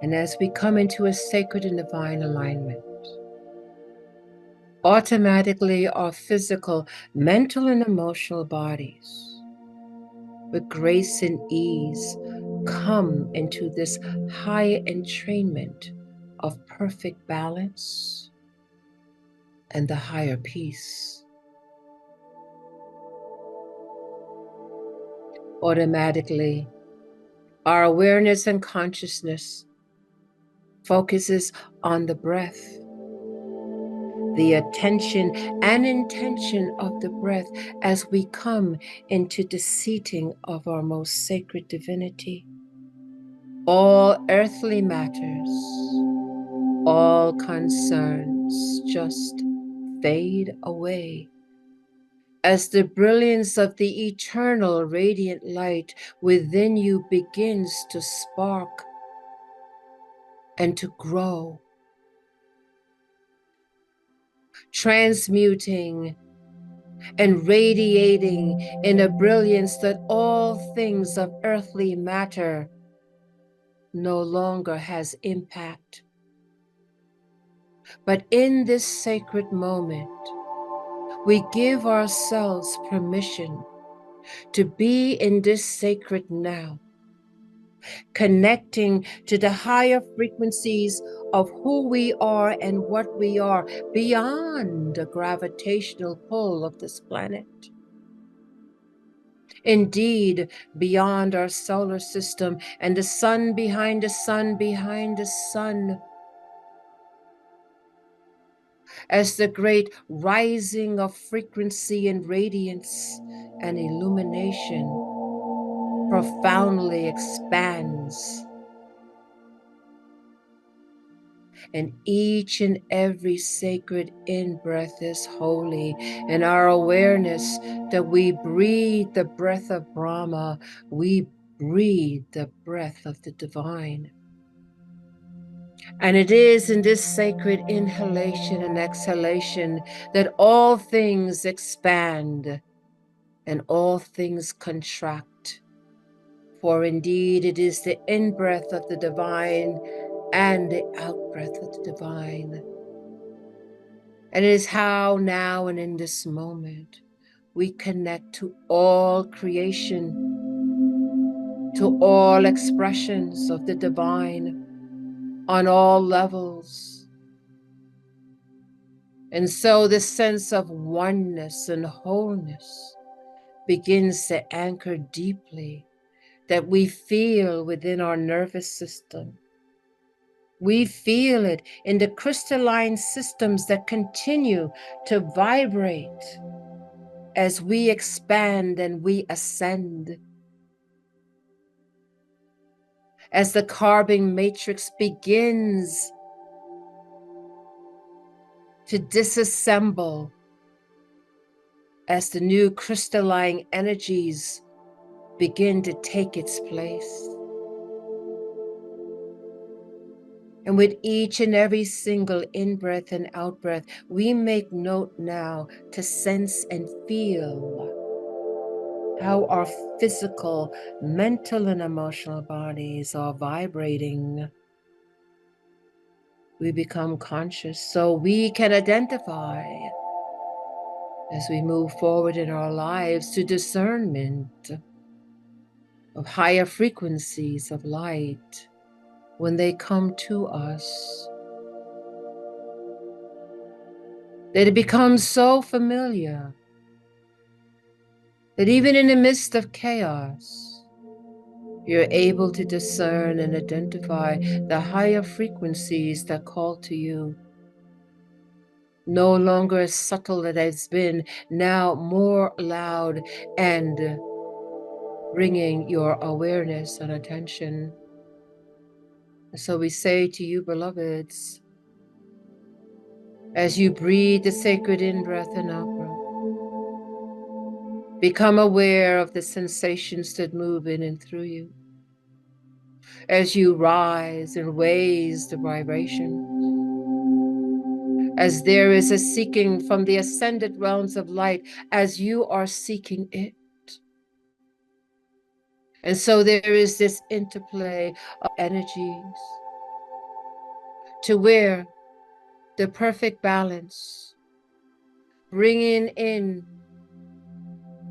And as we come into a sacred and divine alignment, automatically our physical, mental, and emotional bodies, with grace and ease, come into this high entrainment of perfect balance and the higher peace. Automatically, our awareness and consciousness focuses on the breath, the attention and intention of the breath as we come into the seating of our most sacred divinity. All earthly matters, all concerns just fade away as the brilliance of the eternal radiant light within you begins to spark and to grow, transmuting and radiating in a brilliance that all things of earthly matter no longer has impact. But in this sacred moment, we give ourselves permission to be in this sacred now, connecting to the higher frequencies of who we are and what we are beyond the gravitational pull of this planet. Indeed, beyond our solar system and the sun behind the sun behind the sun, as the great rising of frequency and radiance and illumination profoundly expands. And each and every sacred in-breath is holy. And our awareness that we breathe the breath of Brahma, we breathe the breath of the divine. And it is in this sacred inhalation and exhalation that all things expand and all things contract. For indeed, it is the in-breath of the divine and the out-breath of the divine. And it is how now and in this moment we connect to all creation, to all expressions of the divine on all levels. And so the sense of oneness and wholeness begins to anchor deeply, that we feel within our nervous system. We feel it in the crystalline systems that continue to vibrate as we expand and we ascend. As the carbon matrix begins to disassemble, as the new crystalline energies begin to take its place. And with each and every single in-breath and out-breath, we make note now to sense and feel how our physical, mental, and emotional bodies are vibrating. We become conscious so we can identify as we move forward in our lives to discernment of higher frequencies of light when they come to us. That it becomes so familiar that even in the midst of chaos, you're able to discern and identify the higher frequencies that call to you. No longer as subtle as it has been, now more loud and bringing your awareness and attention. So we say to you, beloveds, as you breathe the sacred in-breath and out-breath, become aware of the sensations that move in and through you. As you rise and raise the vibration, as there is a seeking from the ascended realms of light, as you are seeking it. And so there is this interplay of energies to where the perfect balance, bringing in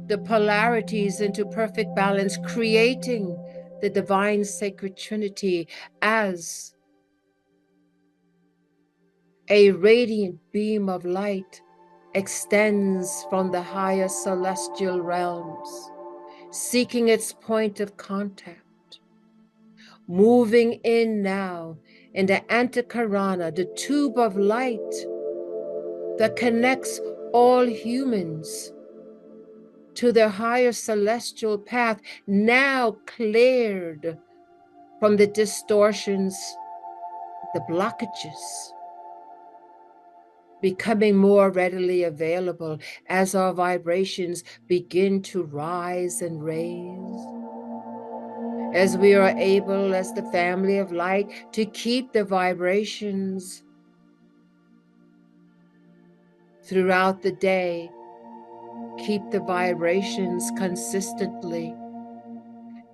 the polarities into perfect balance, creating the divine sacred Trinity as a radiant beam of light extends from the higher celestial realms, seeking its point of contact, moving in now in the Antakarana, the tube of light that connects all humans to their higher celestial path, now cleared from the distortions, the blockages, becoming more readily available as our vibrations begin to rise and raise. As we are able, as the family of light, to keep the vibrations throughout the day, keep the vibrations consistently,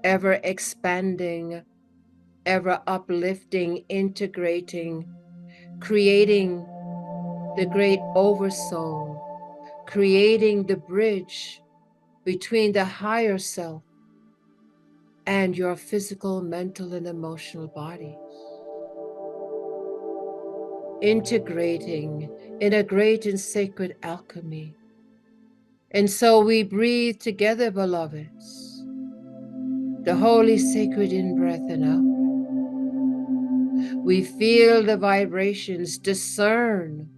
ever expanding, ever uplifting, integrating, creating the great oversoul, creating the bridge between the higher self and your physical, mental, and emotional bodies. Integrating in a great and sacred alchemy. And so we breathe together, beloveds, the holy sacred in-breath and out. We feel the vibrations, discern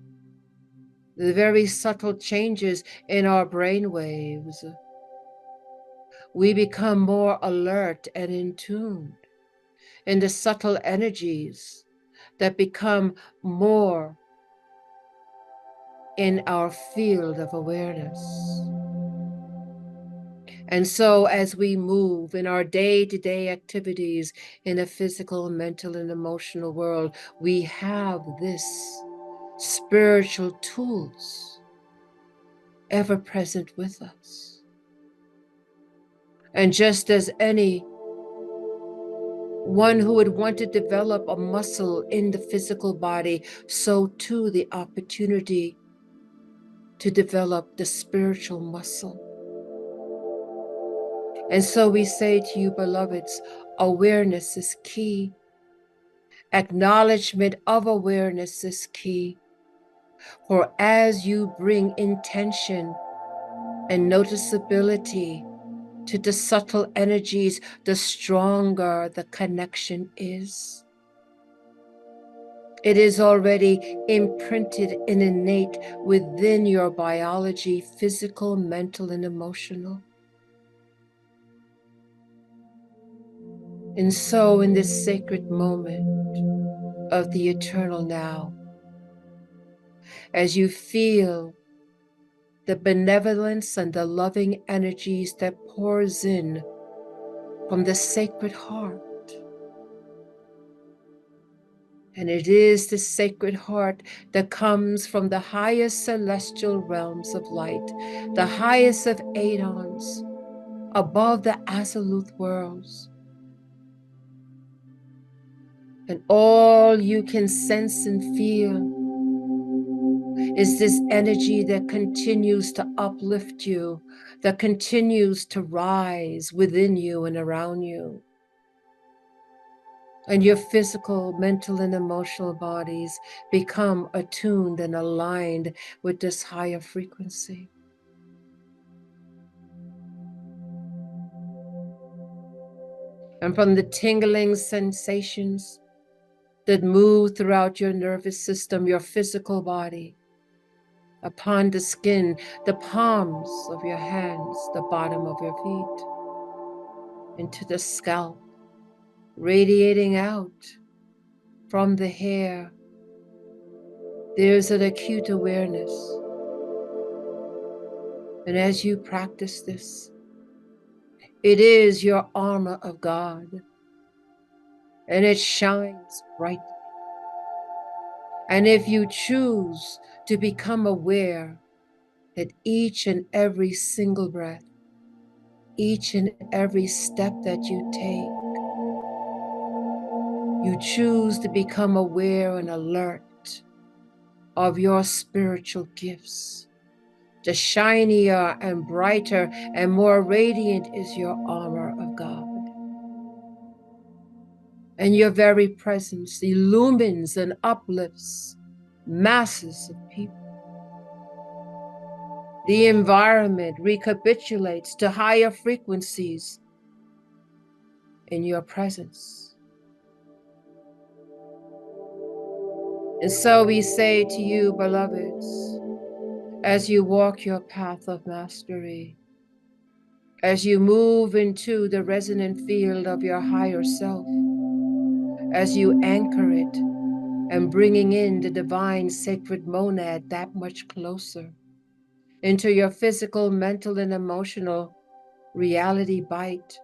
the very subtle changes in our brain waves. We become more alert and in tune in the subtle energies that become more in our field of awareness. And so as we move in our day-to-day activities in the physical, mental, and emotional world, we have this spiritual tools ever present with us. And just as any one who would want to develop a muscle in the physical body, so too the opportunity to develop the spiritual muscle. And so we say to you, beloveds, awareness is key. Acknowledgement of awareness is key. For as you bring intention and noticeability to the subtle energies, the stronger the connection is. It is already imprinted and innate within your biology, physical, mental, and emotional. And so in this sacred moment of the eternal now, as you feel the benevolence and the loving energies that pours in from the sacred heart. And it is the sacred heart that comes from the highest celestial realms of light, the highest of aeons, above the absolute worlds. And all you can sense and feel is this energy that continues to uplift you, that continues to rise within you and around you. And your physical, mental, and emotional bodies become attuned and aligned with this higher frequency. And from the tingling sensations that move throughout your nervous system, your physical body, upon the skin, the palms of your hands, the bottom of your feet, into the scalp, radiating out from the hair, there's an acute awareness. And as you practice this, it is your armor of God, and it shines brightly. And if you choose to become aware that each and every single breath, each and every step that you take You choose to become aware and alert of your spiritual gifts. The shinier and brighter and more radiant is your armor of God. And your very presence illumines and uplifts masses of people. The environment recapitulates to higher frequencies in your presence. And so we say to you, beloveds, as you walk your path of mastery, as you move into the resonant field of your higher self, as you anchor it and bringing in the divine sacred monad that much closer into your physical, mental, and emotional reality bite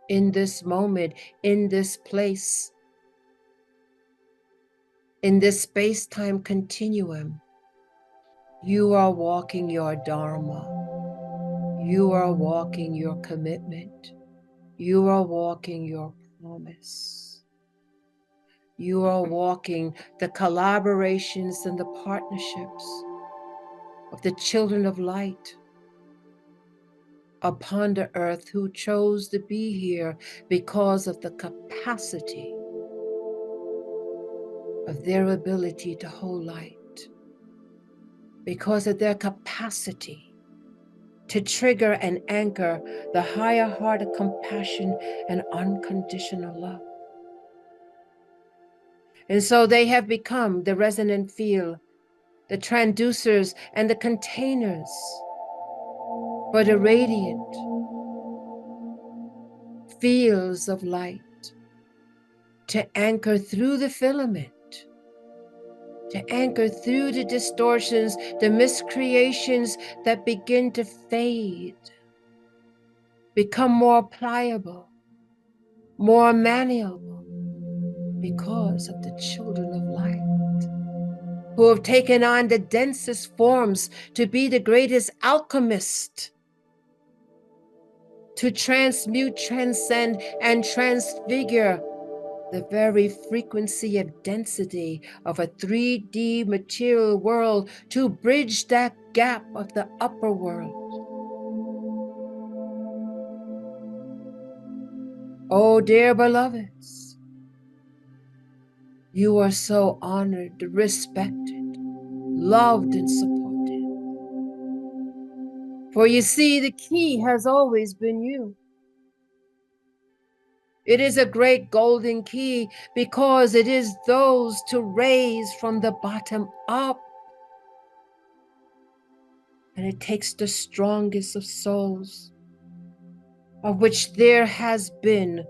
in this moment, in this place, in this space-time continuum, you are walking your dharma. You are walking your commitment. You are walking your promise. You are walking the collaborations and the partnerships of the children of light upon the earth who chose to be here because of the capacity of their ability to hold light, because of their capacity to trigger and anchor the higher heart of compassion and unconditional love. And so they have become the resonant field, the transducers and the containers for the radiant fields of light to anchor through the filament, to anchor through the distortions, the miscreations that begin to fade, become more pliable, more malleable, because of the children of light who have taken on the densest forms to be the greatest alchemist, to transmute, transcend, and transfigure the very frequency of density of a 3D material world to bridge that gap of the upper world. Oh, dear beloveds, you are so honored, respected, loved, and supported. For you see, the key has always been you. It is a great golden key because it is those to raise from the bottom up. And it takes the strongest of souls, of which there has been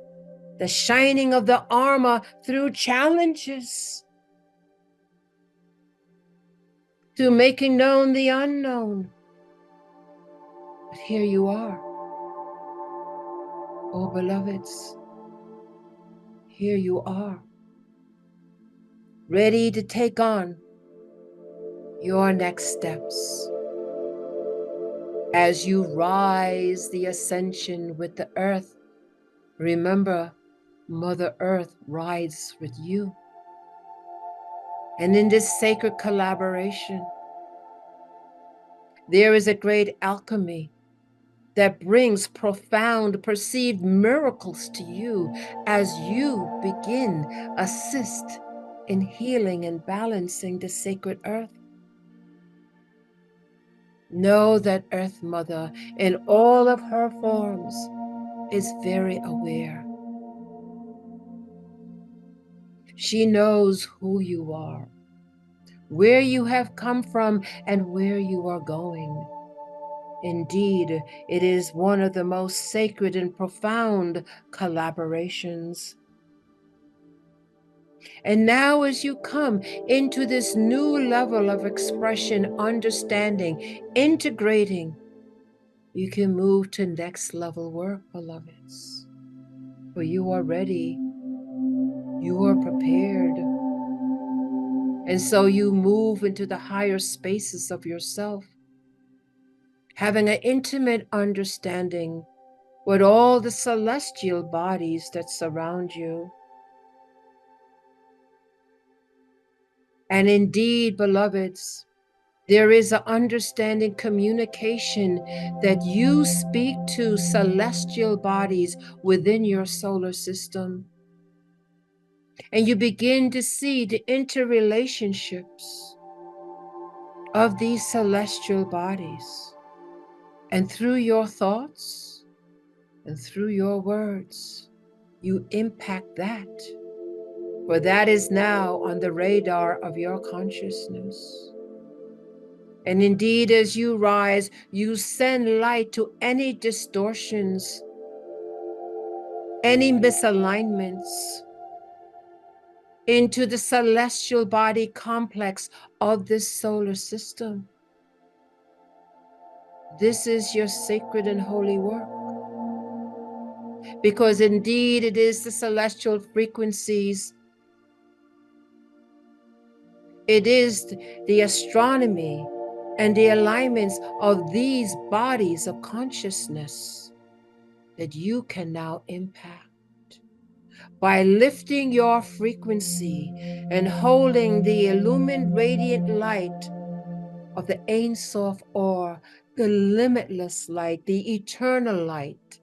the shining of the armor through challenges, to making known the unknown. But here you are, oh beloveds, here you are, ready to take on your next steps as you rise the ascension with the earth. Remember, Mother Earth rides with you. And in this sacred collaboration, there is a great alchemy that brings profound perceived miracles to you as you begin assist in healing and balancing the sacred earth. Know that Earth Mother in all of her forms is very aware. She knows who you are, where you have come from, and where you are going. Indeed, it is one of the most sacred and profound collaborations. And now as you come into this new level of expression, understanding, integrating, you can move to next level work, beloveds. For you are ready, you are prepared. And so you move into the higher spaces of yourself, having an intimate understanding with all the celestial bodies that surround you. And indeed, beloveds, there is an understanding communication that you speak to celestial bodies within your solar system. And you begin to see the interrelationships of these celestial bodies. And through your thoughts and through your words, you impact that. For that is now on the radar of your consciousness. And indeed, as you rise, you send light to any distortions, any misalignments into the celestial body complex of this solar system. This is your sacred and holy work. Because indeed, it is the celestial frequencies. It is the astronomy and the alignments of these bodies of consciousness that you can now impact. By lifting your frequency and holding the illumined radiant light of the Ein Sof Or, the limitless light, the eternal light,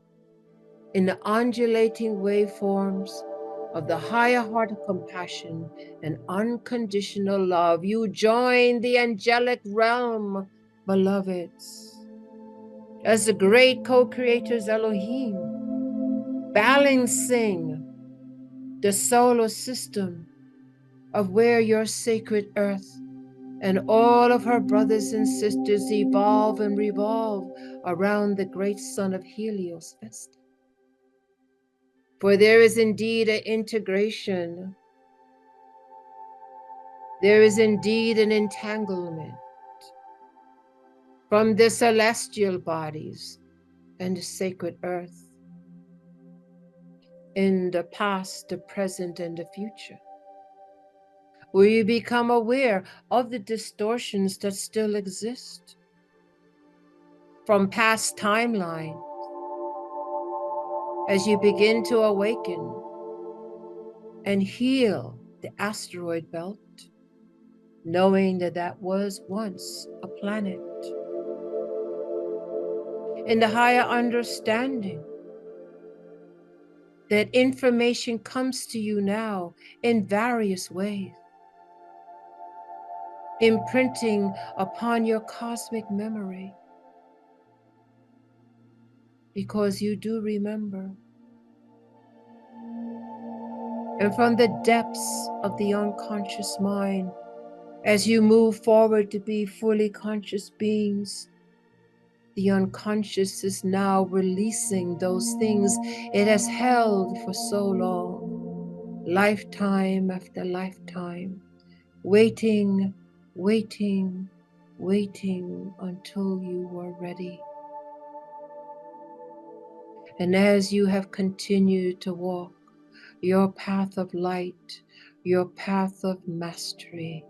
in the undulating waveforms of the higher heart of compassion and unconditional love, you join the angelic realm, beloveds, as the great co-creators Elohim, balancing the solar system of where your sacred earth and all of her brothers and sisters evolve and revolve around the great sun of Helios Vesta. For there is indeed an integration. There is indeed an entanglement from the celestial bodies and the sacred earth in the past, the present, and the future, where you become aware of the distortions that still exist from past timelines as you begin to awaken and heal the asteroid belt, knowing that that was once a planet. In the higher understanding that information comes to you now in various ways, imprinting upon your cosmic memory, because you do remember. And from the depths of the unconscious mind, as you move forward to be fully conscious beings, the unconscious is now releasing those things it has held for so long, lifetime after lifetime, waiting, waiting, waiting until you were ready. And as you have continued to walk your path of light, your path of mastery,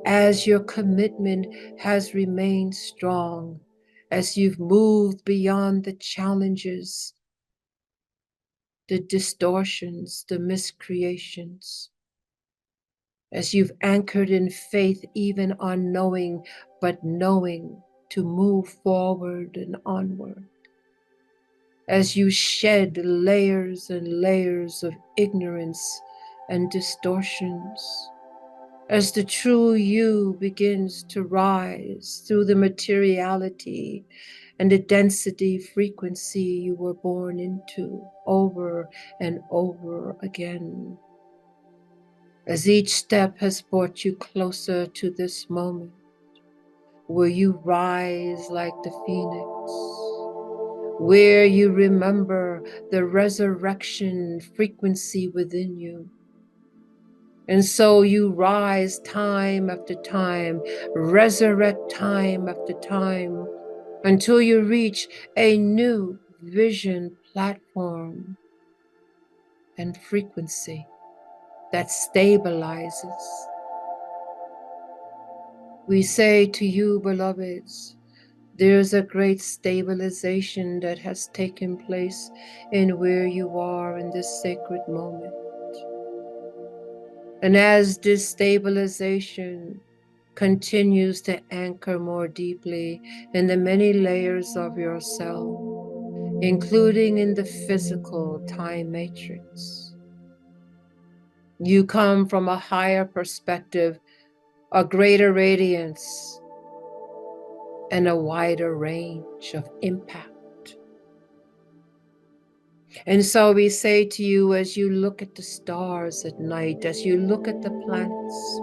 as your commitment has remained strong, as you've moved beyond the challenges, the distortions, the miscreations, as you've anchored in faith, even unknowing, but knowing to move forward and onward, as you shed layers and layers of ignorance and distortions, as the true you begins to rise through the materiality and the density frequency you were born into over and over again. As each step has brought you closer to this moment where you rise like the phoenix, where you remember the resurrection frequency within you. And so you rise time after time, resurrect time after time, until you reach a new vision platform and frequency that stabilizes. We say to you, beloveds, there's a great stabilization that has taken place in where you are in this sacred moment. And as this stabilization continues to anchor more deeply in the many layers of your cell, including in the physical time matrix, you come from a higher perspective, a greater radiance, and a wider range of impact. And so we say to you, as you look at the stars at night, as you look at the planets,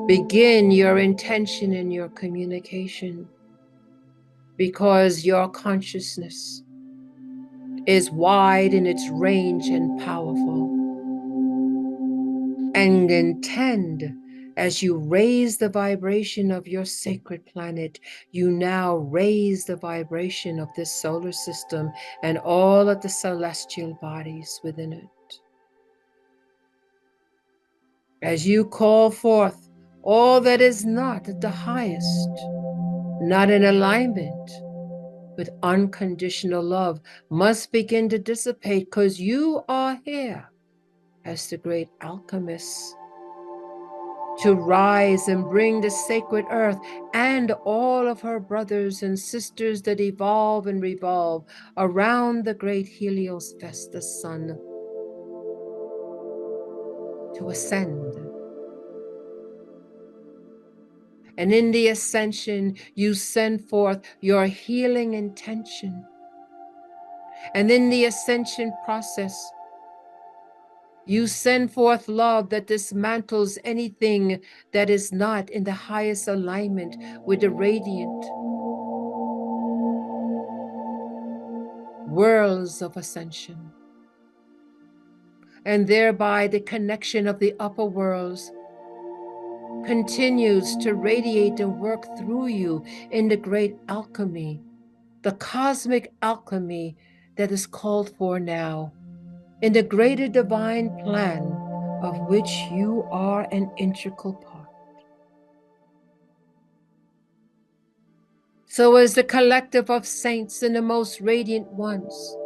begin your intention in your communication, because your consciousness is wide in its range and powerful. And intend, as you raise the vibration of your sacred planet, you now raise the vibration of this solar system and all of the celestial bodies within it. As you call forth all that is not at the highest, not in alignment with unconditional love, must begin to dissipate, because you are here as the great alchemists to rise and bring the sacred earth and all of her brothers and sisters that evolve and revolve around the great Helios Vestas sun to ascend. And in the ascension, you send forth your healing intention. And in the ascension process, you send forth love that dismantles anything that is not in the highest alignment with the radiant worlds of ascension. And thereby the connection of the upper worlds continues to radiate and work through you in the great alchemy, the cosmic alchemy that is called for now, in the greater divine plan of which you are an integral part. So as the collective of saints and the most radiant ones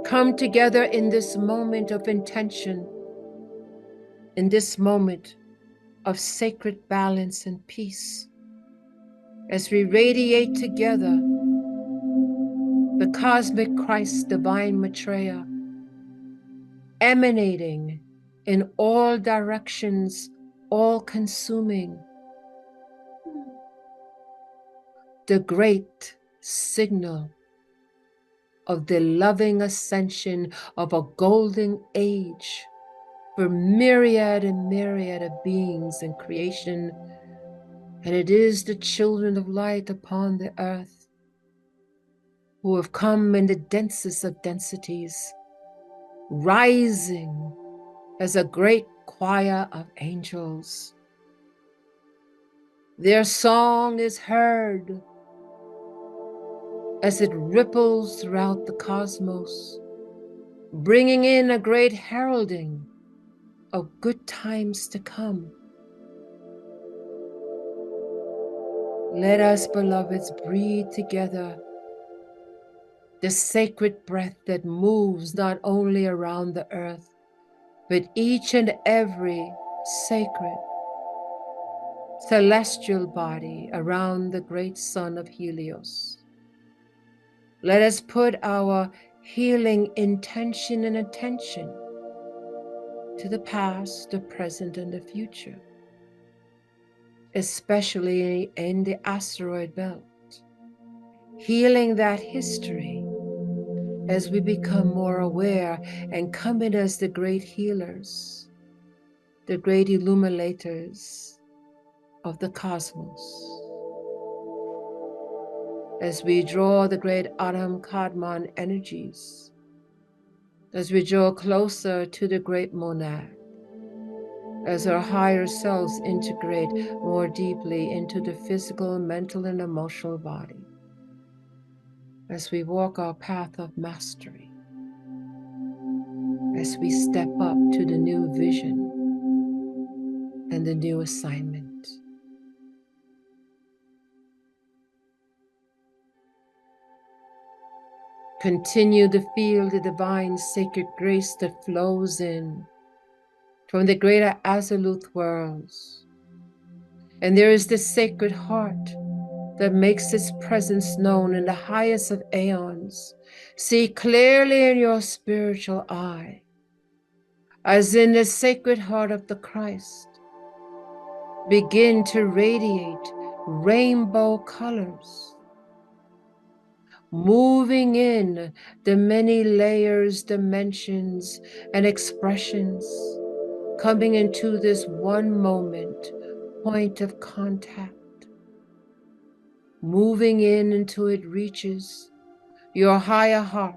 come together in this moment of intention, in this moment of sacred balance and peace, as we radiate together the cosmic Christ divine Maitreya, emanating in all directions, all consuming, the great signal of the loving ascension of a golden age for myriad and myriad of beings in creation. And it is the children of light upon the earth who have come in the densest of densities, rising as a great choir of angels. Their song is heard as it ripples throughout the cosmos, bringing in a great heralding of good times to come. Let us, beloveds, breathe together the sacred breath that moves not only around the earth, but each and every sacred celestial body around the great sun of Helios. Let us put our healing intention and attention to the past, the present, and the future, especially in the asteroid belt, healing that history as we become more aware and come in as the great healers, the great illuminators of the cosmos. As we draw the great Adam Kadmon energies, as we draw closer to the great monad, as our higher selves integrate more deeply into the physical, mental, and emotional body, as we walk our path of mastery, as we step up to the new vision and the new assignment. Continue to feel the divine sacred grace that flows in from the greater absolute worlds. And there is this sacred heart that makes its presence known in the highest of aeons. See clearly in your spiritual eye, as in the sacred heart of the Christ, begin to radiate rainbow colors, moving in the many layers, dimensions, and expressions, coming into this one moment, point of contact, moving in until it reaches your higher heart,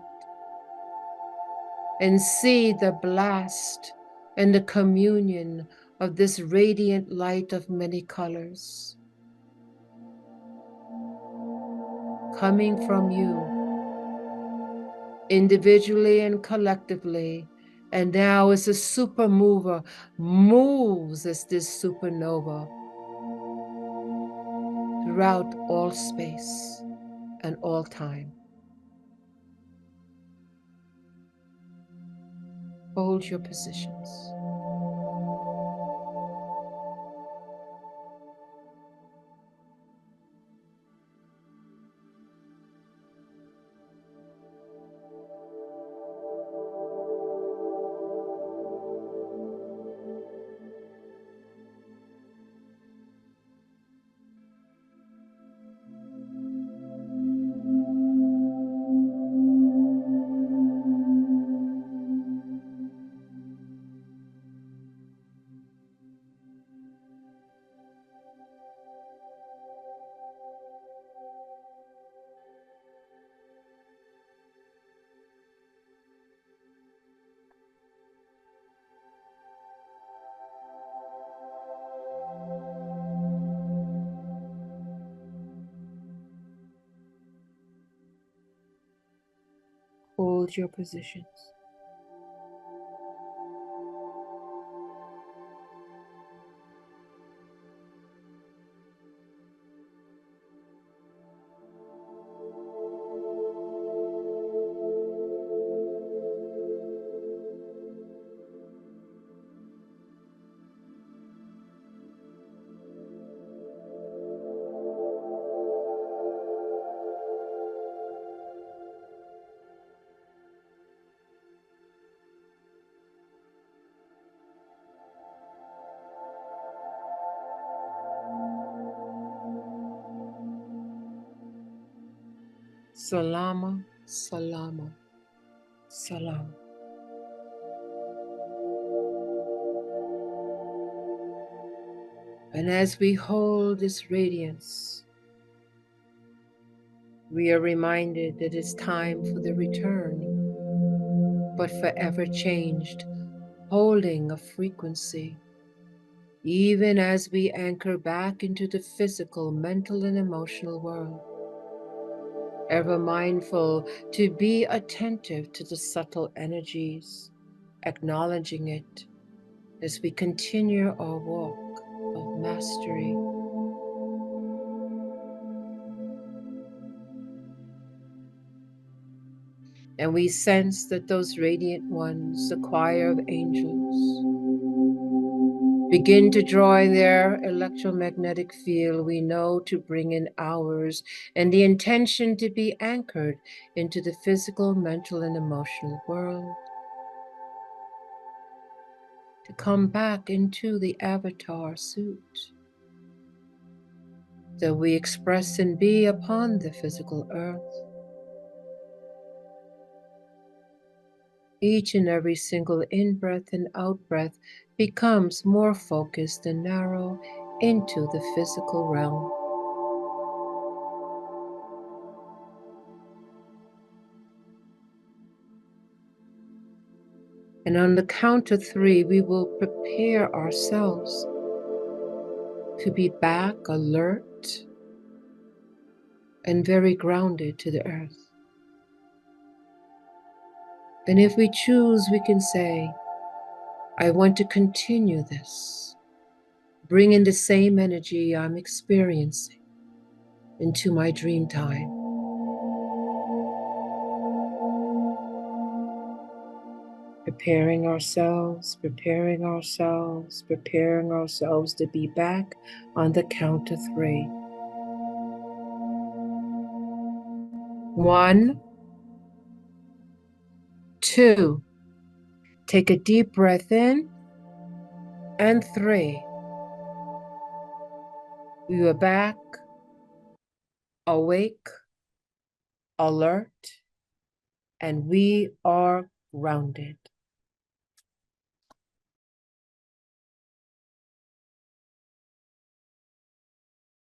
and see the blast and the communion of this radiant light of many colors coming from you individually and collectively. And now as a super mover moves as this supernova throughout all space and all time. Hold your positions. Hold your positions. Salama, salama, salam. And as we hold this radiance, we are reminded that it's time for the return, but forever changed, holding a frequency, even as we anchor back into the physical, mental, and emotional world. Ever mindful to be attentive to the subtle energies, acknowledging it as we continue our walk of mastery. And we sense that those radiant ones, the choir of angels, begin to draw in their electromagnetic field we know to bring in ours, and the intention to be anchored into the physical, mental, and emotional world. To come back into the avatar suit that we express and be upon the physical earth. Each and every single in-breath and out-breath becomes more focused and narrow into the physical realm. And on the count of 3, we will prepare ourselves to be back alert and very grounded to the earth. And if we choose, we can say, I want to continue this, bring in the same energy I'm experiencing into my dream time. I preparing ourselves, preparing ourselves, preparing ourselves to be back on the count of 3. 1, 2. Take a deep breath in, and 3. We are back, awake, alert, and we are grounded.